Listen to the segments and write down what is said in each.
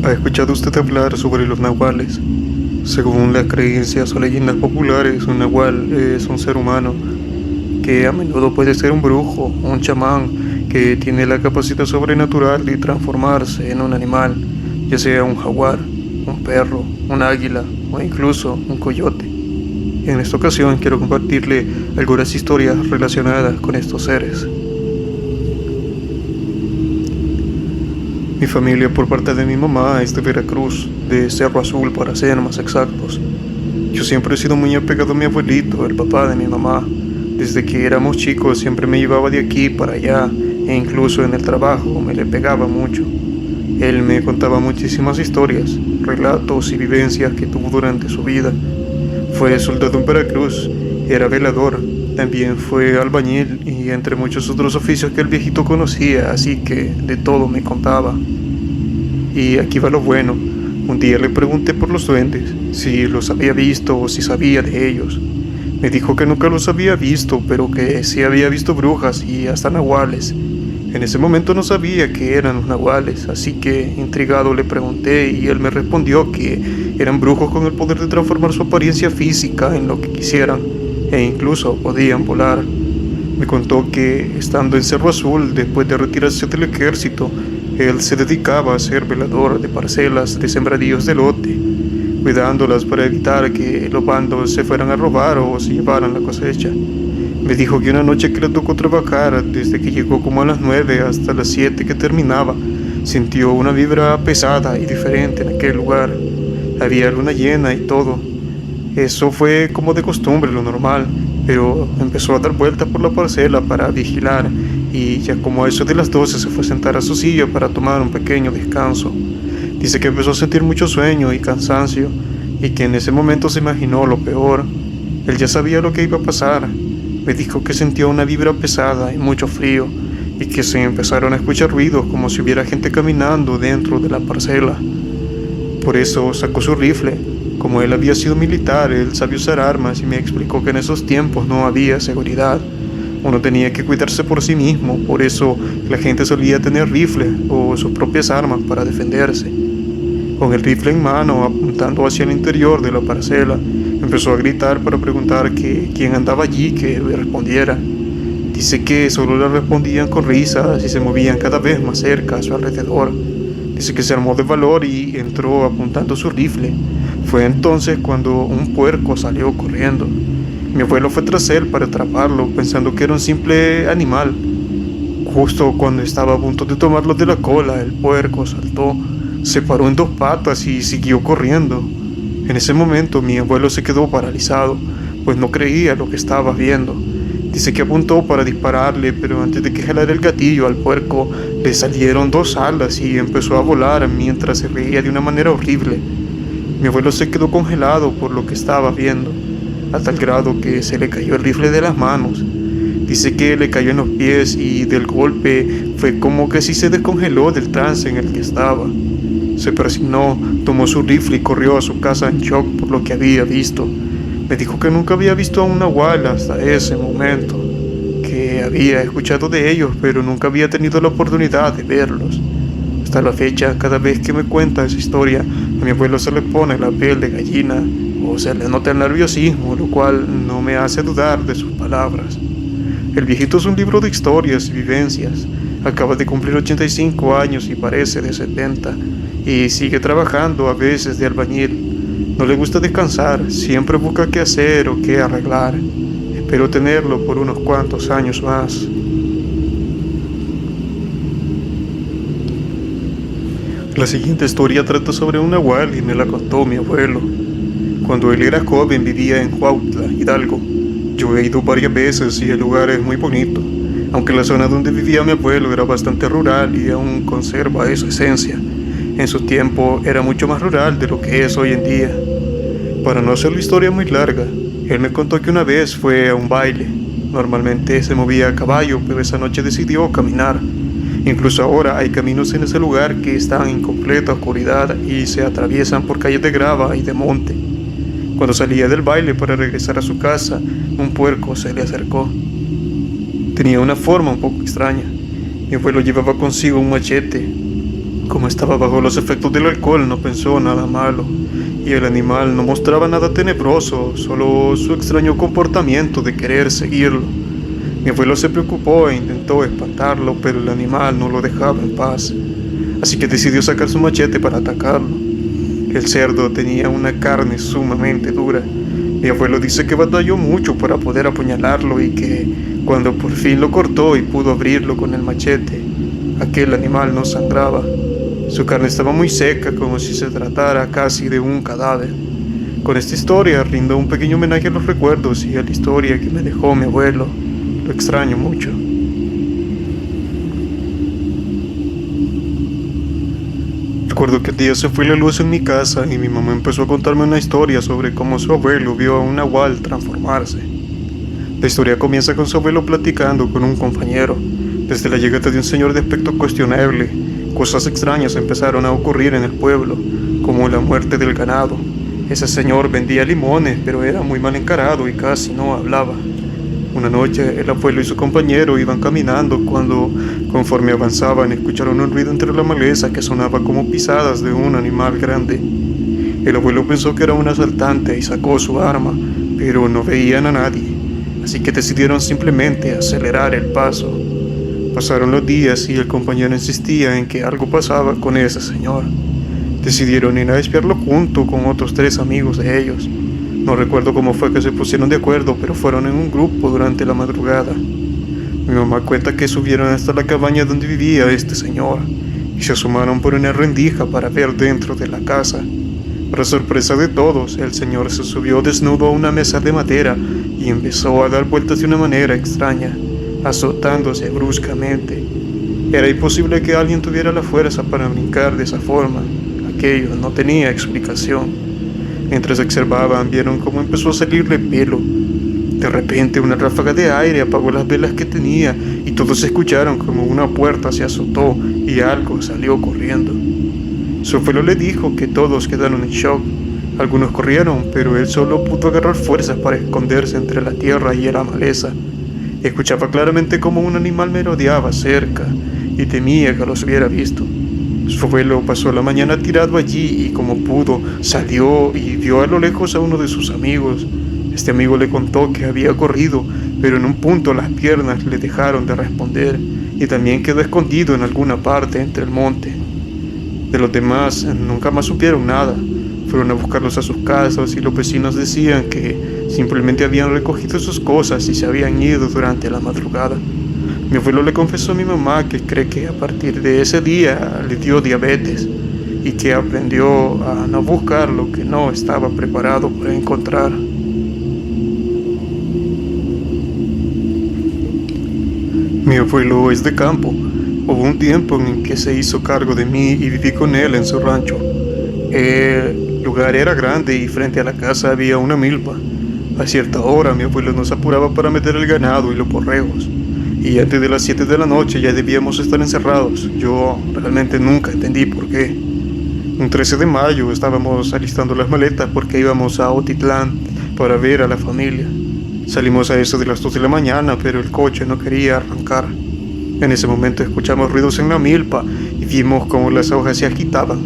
¿Ha escuchado usted hablar sobre los nahuales? Según las creencias o leyendas populares, un nahual es un ser humano que a menudo puede ser un brujo o un chamán que tiene la capacidad sobrenatural de transformarse en un animal, ya sea un jaguar, un perro, un águila o incluso un coyote. En esta ocasión quiero compartirle algunas historias relacionadas con estos seres. Mi familia por parte de mi mamá es de Veracruz, de Cerro Azul para ser más exactos. Yo siempre he sido muy apegado a mi abuelito, el papá de mi mamá. Desde que éramos chicos siempre me llevaba de aquí para allá e incluso en el trabajo me le pegaba mucho. Él me contaba muchísimas historias, relatos y vivencias que tuvo durante su vida. Fue soldado en Veracruz, era velador, también fue albañil y entre muchos otros oficios que el viejito conocía, así que de todo me contaba. Y aquí va lo bueno, un día le pregunté por los duendes, si los había visto o si sabía de ellos. Me dijo que nunca los había visto, pero que sí había visto brujas y hasta nahuales. En ese momento no sabía que eran los nahuales, así que intrigado le pregunté y él me respondió que eran brujos con el poder de transformar su apariencia física en lo que quisieran e incluso podían volar. Me contó que estando en Cerro Azul, después de retirarse del ejército, él se dedicaba a ser velador de parcelas de sembradíos de lote, cuidándolas para evitar que los bandos se fueran a robar o se llevaran la cosecha. Me dijo que una noche que le tocó trabajar, desde que llegó como a las 9 hasta las 7 que terminaba, sintió una vibra pesada y diferente en aquel lugar. Había luna llena y todo. Eso fue como de costumbre, lo normal, pero empezó a dar vueltas por la parcela para vigilar y ya como a eso de las 12 se fue a sentar a su silla para tomar un pequeño descanso. Dice que empezó a sentir mucho sueño y cansancio y que en ese momento se imaginó lo peor. Él ya sabía lo que iba a pasar. Me dijo que sintió una vibra pesada y mucho frío y que se empezaron a escuchar ruidos como si hubiera gente caminando dentro de la parcela. Por eso sacó su rifle. Como él había sido militar, él sabía usar armas y me explicó que en esos tiempos no había seguridad. Uno tenía que cuidarse por sí mismo, por eso la gente solía tener rifles o sus propias armas para defenderse. Con el rifle en mano, apuntando hacia el interior de la parcela, empezó a gritar para preguntar que quién andaba allí que le respondiera. Dice que solo le respondían con risas y se movían cada vez más cerca a su alrededor. Dice que se armó de valor y entró apuntando su rifle. Fue entonces cuando un puerco salió corriendo. Mi abuelo fue tras él para atraparlo, pensando que era un simple animal. Justo cuando estaba a punto de tomarlo de la cola, el puerco saltó, se paró en dos patas y siguió corriendo. En ese momento mi abuelo se quedó paralizado, pues no creía lo que estaba viendo. Dice que apuntó para dispararle, pero antes de que jalara el gatillo al puerco, le salieron dos alas y empezó a volar mientras se reía de una manera horrible. Mi abuelo se quedó congelado por lo que estaba viendo, a tal grado que se le cayó el rifle de las manos. Dice que le cayó en los pies y del golpe fue como que si se descongeló del trance en el que estaba. Se persignó, tomó su rifle y corrió a su casa en shock por lo que había visto. Me dijo que nunca había visto a un nahual hasta ese momento, que había escuchado de ellos pero nunca había tenido la oportunidad de verlos. Hasta la fecha, cada vez que me cuenta esa historia, a mi abuelo se le pone la piel de gallina o se le nota el nerviosismo, lo cual no me hace dudar de sus palabras. El viejito es un libro de historias y vivencias. Acaba de cumplir 85 años y parece de 70, y sigue trabajando a veces de albañil. No le gusta descansar, siempre busca qué hacer o qué arreglar. Espero tenerlo por unos cuantos años más. La siguiente historia trata sobre un nahual y me la contó mi abuelo. Cuando él era joven vivía en Huautla, Hidalgo. Yo he ido varias veces y el lugar es muy bonito, aunque la zona donde vivía mi abuelo era bastante rural y aún conserva esa esencia. En su tiempo era mucho más rural de lo que es hoy en día. Para no hacer la historia muy larga, él me contó que una vez fue a un baile. Normalmente se movía a caballo, pero esa noche decidió caminar. Incluso ahora hay caminos en ese lugar que están en completa oscuridad y se atraviesan por calles de grava y de monte. Cuando salía del baile para regresar a su casa, un puerco se le acercó. Tenía una forma un poco extraña. Mi abuelo llevaba consigo un machete. Como estaba bajo los efectos del alcohol, no pensó nada malo, y el animal no mostraba nada tenebroso, solo su extraño comportamiento de querer seguirlo. Mi abuelo se preocupó e intentó espantarlo, pero el animal no lo dejaba en paz, así que decidió sacar su machete para atacarlo. El cerdo tenía una carne sumamente dura. Mi abuelo dice que batalló mucho para poder apuñalarlo y que cuando por fin lo cortó y pudo abrirlo con el machete, aquel animal no sangraba. Su carne estaba muy seca, como si se tratara casi de un cadáver. Con esta historia rindo un pequeño homenaje a los recuerdos y a la historia que me dejó mi abuelo. Lo extraño mucho. Recuerdo que un día se fue la luz en mi casa y mi mamá empezó a contarme una historia sobre cómo su abuelo vio a un nahual transformarse. La historia comienza con su abuelo platicando con un compañero. Desde la llegada de un señor de aspecto cuestionable, cosas extrañas empezaron a ocurrir en el pueblo, como la muerte del ganado. Ese señor vendía limones, pero era muy mal encarado y casi no hablaba. Una noche el abuelo y su compañero iban caminando cuando, conforme avanzaban, escucharon un ruido entre la maleza que sonaba como pisadas de un animal grande. El abuelo pensó que era un asaltante y sacó su arma, pero no veían a nadie, así que decidieron simplemente acelerar el paso. Pasaron los días y el compañero insistía en que algo pasaba con ese señor. Decidieron ir a espiarlo junto con otros 3 amigos de ellos. No recuerdo cómo fue que se pusieron de acuerdo, pero fueron en un grupo durante la madrugada. Mi mamá cuenta que subieron hasta la cabaña donde vivía este señor y se asomaron por una rendija para ver dentro de la casa. Para sorpresa de todos, el señor se subió desnudo a una mesa de madera y empezó a dar vueltas de una manera extraña, azotándose bruscamente. Era imposible que alguien tuviera la fuerza para brincar de esa forma. Aquello no tenía explicación. Mientras observaban, vieron cómo empezó a salirle pelo. De repente, una ráfaga de aire apagó las velas que tenía y todos escucharon como una puerta se azotó y algo salió corriendo. Su abuelo le dijo que todos quedaron en shock. Algunos corrieron, pero él solo pudo agarrar fuerzas para esconderse entre la tierra y la maleza. Escuchaba claramente cómo un animal merodeaba cerca y temía que los hubiera visto. Su abuelo pasó la mañana tirado allí y como pudo salió y vio a lo lejos a uno de sus amigos. Este amigo le contó que había corrido, pero en un punto las piernas le dejaron de responder y también quedó escondido en alguna parte entre el monte. De los demás nunca más supieron nada. Fueron a buscarlos a sus casas y los vecinos decían que simplemente habían recogido sus cosas y se habían ido durante la madrugada. Mi abuelo le confesó a mi mamá que cree que a partir de ese día le dio diabetes y que aprendió a no buscar lo que no estaba preparado para encontrar. Mi abuelo es de campo. Hubo un tiempo en que se hizo cargo de mí y viví con él en su rancho. El lugar era grande y frente a la casa había una milpa. A cierta hora mi abuelo nos apuraba para meter el ganado y los borregos. Y antes de las 7 de la noche ya debíamos estar encerrados. Yo realmente nunca entendí por qué. Un 13 de mayo estábamos alistando las maletas porque íbamos a Otitlán para ver a la familia. Salimos a eso de las 2 de la mañana, pero el coche no quería arrancar. En ese momento escuchamos ruidos en la milpa y vimos cómo las hojas se agitaban.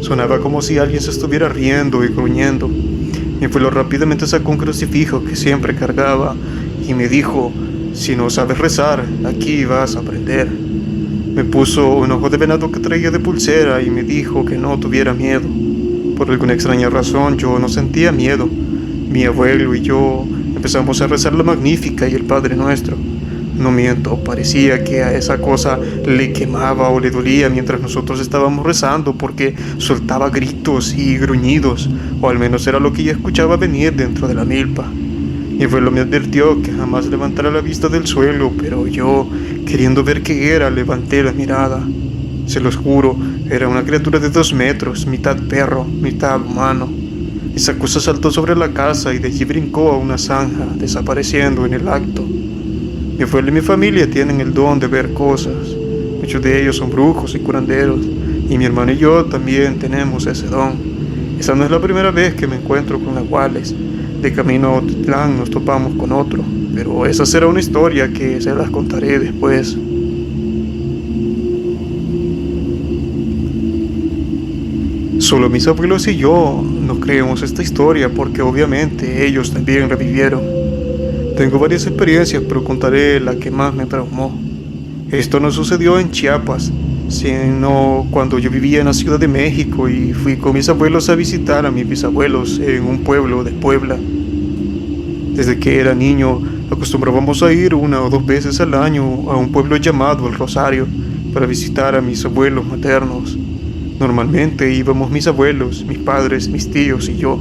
Sonaba como si alguien se estuviera riendo y gruñendo. Mi abuelo rápidamente sacó un crucifijo que siempre cargaba y me dijo: si no sabes rezar, aquí vas a aprender. Me puso un ojo de venado que traía de pulsera y me dijo que no tuviera miedo. Por alguna extraña razón yo no sentía miedo. Mi abuelo y yo empezamos a rezar la Magnífica y el Padre Nuestro. No miento, parecía que a esa cosa le quemaba o le dolía mientras nosotros estábamos rezando porque soltaba gritos y gruñidos, o al menos era lo que yo escuchaba venir dentro de la milpa. Mi abuelo me advirtió que jamás levantara la vista del suelo, pero yo, queriendo ver qué era, levanté la mirada. Se los juro, era una criatura de 2 metros, mitad perro, mitad humano. Esa cosa saltó sobre la casa y de allí brincó a una zanja, desapareciendo en el acto. Mi abuelo y mi familia tienen el don de ver cosas. Muchos de ellos son brujos y curanderos, y mi hermano y yo también tenemos ese don. Esta no es la primera vez que me encuentro con nahuales. De camino a Otitlán nos topamos con otro, pero esa será una historia que se las contaré después. Solo mis abuelos y yo nos creemos esta historia porque obviamente ellos también revivieron. Tengo varias experiencias, pero contaré la que más me traumó. Esto no sucedió en Chiapas, sino cuando yo vivía en la Ciudad de México y fui con mis abuelos a visitar a mis bisabuelos en un pueblo de Puebla. Desde que era niño, acostumbrábamos a ir 1 o 2 veces al año a un pueblo llamado El Rosario para visitar a mis abuelos maternos. Normalmente íbamos mis abuelos, mis padres, mis tíos y yo,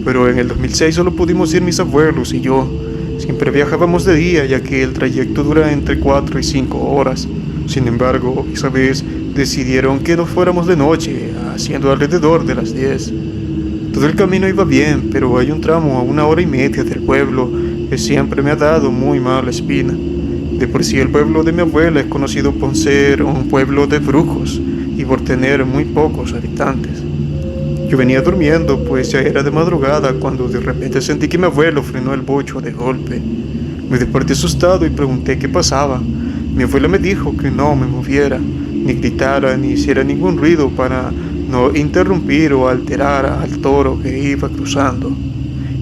pero en el 2006 solo pudimos ir mis abuelos y yo. Siempre viajábamos de día, ya que el trayecto dura entre 4 y 5 horas. Sin embargo, esa vez decidieron que nos fuéramos de noche, haciendo alrededor de las 10. Todo el camino iba bien, pero hay un tramo a 1 hora y media del pueblo que siempre me ha dado muy mala espina. De por sí el pueblo de mi abuela es conocido por ser un pueblo de brujos y por tener muy pocos habitantes. Yo venía durmiendo, pues ya era de madrugada, cuando de repente sentí que mi abuelo frenó el bocho de golpe. Me desperté asustado y pregunté qué pasaba. Mi abuela me dijo que no me moviera, ni gritara, ni hiciera ningún ruido para no interrumpir o alterar al toro que iba cruzando.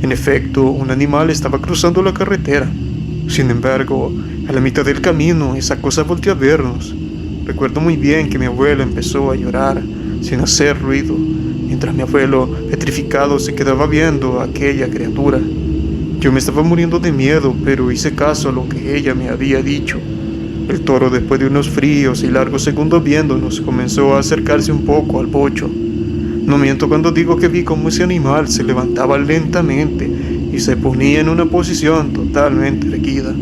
En efecto, un animal estaba cruzando la carretera. Sin embargo, a la mitad del camino, esa cosa volvió a vernos. Recuerdo muy bien que mi abuela empezó a llorar, sin hacer ruido, mientras mi abuelo, petrificado, se quedaba viendo a aquella criatura. Yo me estaba muriendo de miedo, pero hice caso a lo que ella me había dicho. El toro, después de unos fríos y largos segundos viéndonos, comenzó a acercarse un poco al bocho. No miento cuando digo que vi cómo ese animal se levantaba lentamente y se ponía en una posición totalmente erguida,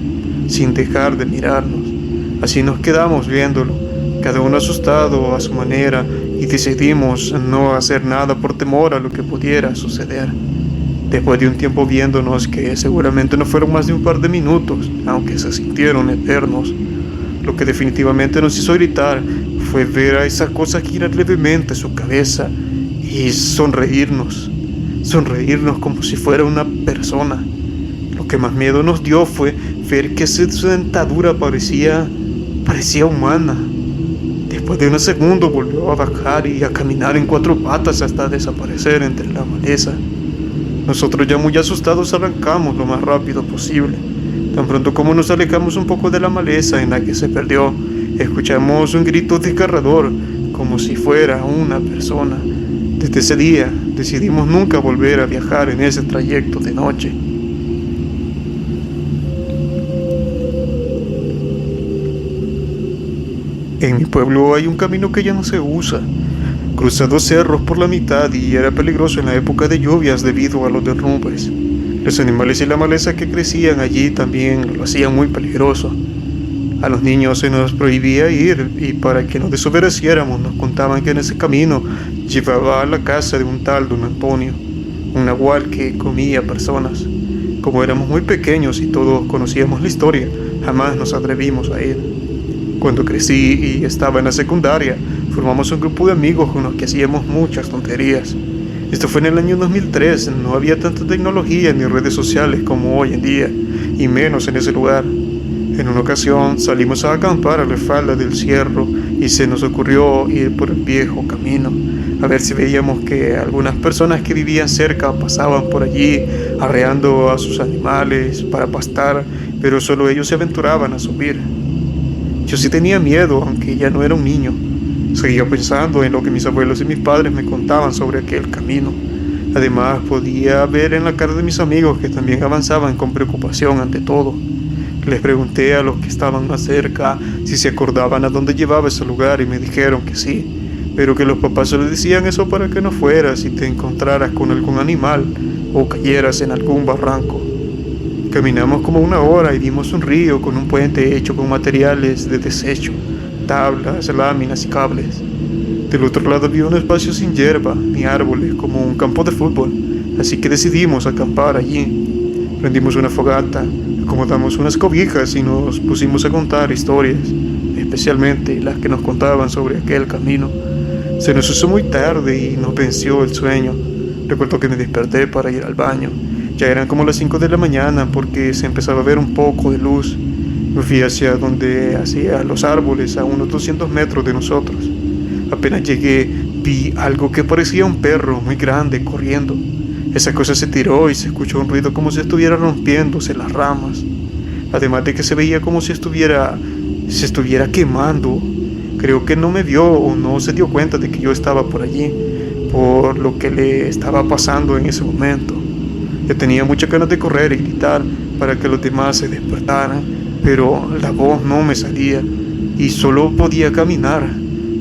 sin dejar de mirarnos. Así nos quedamos viéndolo, cada uno asustado a su manera, y decidimos no hacer nada por temor a lo que pudiera suceder. Después de un tiempo viéndonos, que seguramente no fueron más de un par de minutos, aunque se sintieron eternos, lo que definitivamente nos hizo gritar fue ver a esa cosa girar levemente su cabeza y sonreírnos como si fuera una persona. Lo que más miedo nos dio fue ver que su dentadura parecía humana. Después de unos segundos volvió a bajar y a caminar en 4 patas hasta desaparecer entre la maleza. Nosotros, ya muy asustados, arrancamos lo más rápido posible. Tan pronto como nos alejamos un poco de la maleza en la que se perdió, escuchamos un grito desgarrador, como si fuera una persona. Desde ese día decidimos nunca volver a viajar en ese trayecto de noche. En mi pueblo hay un camino que ya no se usa. Cruza 2 cerros por la mitad y era peligroso en la época de lluvias debido a los derrumbes. Los animales y la maleza que crecían allí también lo hacían muy peligroso. A los niños se nos prohibía ir, y para que no desobedeciéramos nos contaban que en ese camino llevaba a la casa de un tal don Antonio, un nahual que comía personas. Como éramos muy pequeños y todos conocíamos la historia, jamás nos atrevimos a ir. Cuando crecí y estaba en la secundaria, formamos un grupo de amigos con los que hacíamos muchas tonterías. Esto fue en el año 2003, no había tanta tecnología ni redes sociales como hoy en día, y menos en ese lugar. En una ocasión salimos a acampar a la falda del cerro y se nos ocurrió ir por el viejo camino, a ver si veíamos que algunas personas que vivían cerca pasaban por allí arreando a sus animales para pastar, pero solo ellos se aventuraban a subir. Yo sí tenía miedo, aunque ya no era un niño. Seguía pensando en lo que mis abuelos y mis padres me contaban sobre aquel camino. Además, podía ver en la cara de mis amigos que también avanzaban con preocupación ante todo. Les pregunté a los que estaban más cerca si se acordaban a dónde llevaba ese lugar y me dijeron que sí, pero que los papás solo decían eso para que no fueras y te encontraras con algún animal o cayeras en algún barranco. Caminamos como 1 hora y vimos un río con un puente hecho con materiales de desecho, tablas, láminas y cables. Del otro lado había un espacio sin hierba ni árboles, como un campo de fútbol, así que decidimos acampar allí. Prendimos una fogata, acomodamos unas cobijas y nos pusimos a contar historias, especialmente las que nos contaban sobre aquel camino. Se nos hizo muy tarde y nos venció el sueño. Recuerdo que me desperté para ir al baño. Ya eran como las 5 de la mañana porque se empezaba a ver un poco de luz. Me fui hacia los árboles, a unos 200 metros de nosotros. Apenas llegué, vi algo que parecía un perro muy grande corriendo. Esa cosa se tiró y se escuchó un ruido como si estuviera rompiéndose las ramas. Además de que se veía como si se estuviera quemando. Creo que no me vio o no se dio cuenta de que yo estaba por allí, por lo que le estaba pasando en ese momento. Yo tenía muchas ganas de correr y gritar para que los demás se despertaran, pero la voz no me salía y solo podía caminar.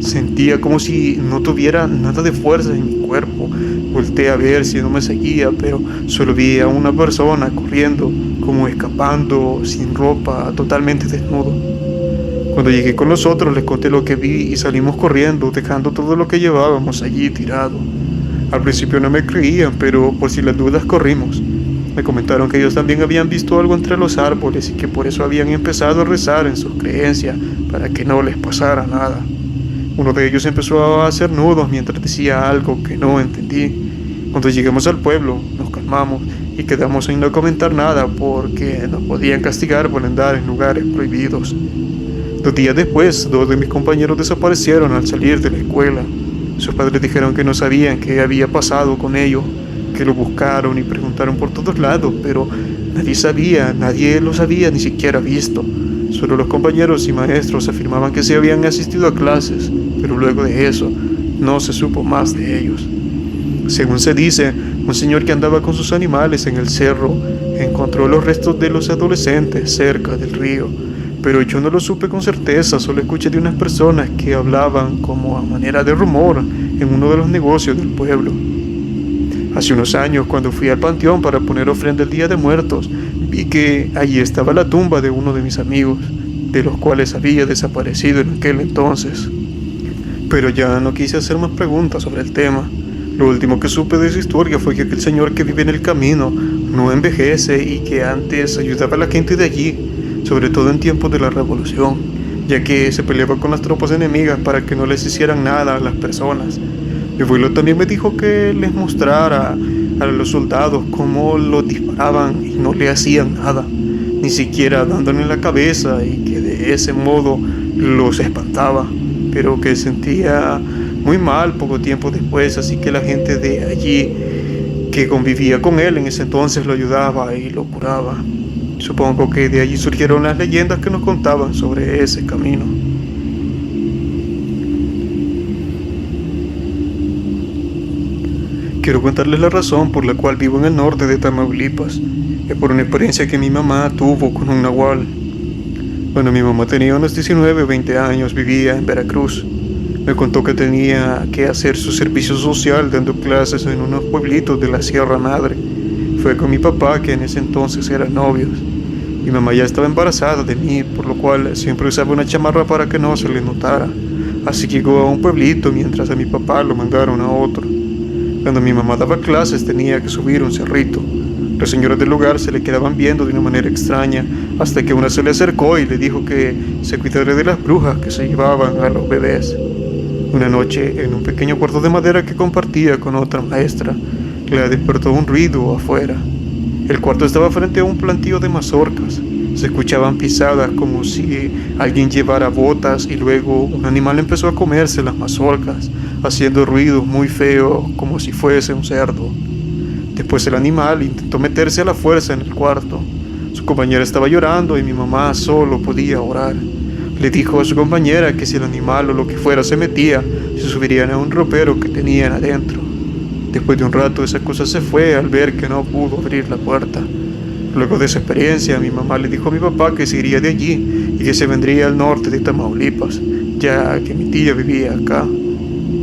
Sentía como si no tuviera nada de fuerza en mi cuerpo. Volteé a ver si no me seguía, pero solo vi a una persona corriendo, como escapando, sin ropa, totalmente desnudo. Cuando llegué con los otros les conté lo que vi y salimos corriendo, dejando todo lo que llevábamos allí tirado. Al principio no me creían, pero por si las dudas corrimos. Me comentaron que ellos también habían visto algo entre los árboles y que por eso habían empezado a rezar en sus creencias para que no les pasara nada. Uno de ellos empezó a hacer nudos mientras decía algo que no entendí. Cuando llegamos al pueblo, nos calmamos y quedamos en no comentar nada porque nos podían castigar por andar en lugares prohibidos. 2 días después, 2 de mis compañeros desaparecieron al salir de la escuela. Sus padres dijeron que no sabían qué había pasado con ellos, que lo buscaron y preguntaron por todos lados, pero nadie los había ni siquiera visto. Solo los compañeros y maestros afirmaban que sí habían asistido a clases, pero luego de eso no se supo más de ellos. Según se dice, un señor que andaba con sus animales en el cerro encontró los restos de los adolescentes cerca del río, pero yo no lo supe con certeza, solo escuché de unas personas que hablaban como a manera de rumor en uno de los negocios del pueblo. Hace unos años, cuando fui al panteón para poner ofrenda el Día de Muertos, vi que allí estaba la tumba de uno de mis amigos, de los cuales había desaparecido en aquel entonces. Pero ya no quise hacer más preguntas sobre el tema. Lo último que supe de esa historia fue que aquel señor que vive en el camino no envejece y que antes ayudaba a la gente de allí, sobre todo en tiempos de la revolución, ya que se peleaba con las tropas enemigas para que no les hicieran nada a las personas. Mi abuelo también me dijo que les mostrara a los soldados cómo los disparaban y no le hacían nada, ni siquiera dándole en la cabeza, y que de ese modo los espantaba, pero que sentía muy mal poco tiempo después, así que la gente de allí que convivía con él en ese entonces lo ayudaba y lo curaba. Supongo que de allí surgieron las leyendas que nos contaban sobre ese camino. Quiero contarles la razón por la cual vivo en el norte de Tamaulipas. Es por una experiencia que mi mamá tuvo con un nahual. Cuando mi mamá tenía unos 19 o 20 años, vivía en Veracruz. Me contó que tenía que hacer su servicio social dando clases en unos pueblitos de la Sierra Madre. Fue con mi papá, que en ese entonces eran novios. Mi mamá ya estaba embarazada de mí, por lo cual siempre usaba una chamarra para que no se le notara. Así que llegó a un pueblito mientras a mi papá lo mandaron a otro. Cuando mi mamá daba clases tenía que subir un cerrito. Los señores del lugar se le quedaban viendo de una manera extraña hasta que una se le acercó y le dijo que se cuidara de las brujas que se llevaban a los bebés. Una noche, en un pequeño cuarto de madera que compartía con otra maestra, le despertó un ruido afuera. El cuarto estaba frente a un plantío de mazorcas. Se escuchaban pisadas como si alguien llevara botas y luego un animal empezó a comerse las mazorcas, haciendo ruidos muy feos como si fuese un cerdo. Después el animal intentó meterse a la fuerza en el cuarto. Su compañera estaba llorando y mi mamá solo podía orar. Le dijo a su compañera que si el animal o lo que fuera se metía, se subirían a un ropero que tenían adentro. Después de un rato esa cosa se fue al ver que no pudo abrir la puerta. Luego de esa experiencia, mi mamá le dijo a mi papá que se iría de allí y que se vendría al norte de Tamaulipas, ya que mi tía vivía acá.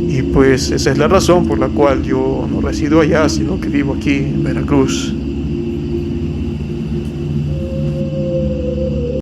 Y pues esa es la razón por la cual yo no resido allá, sino que vivo aquí en Veracruz.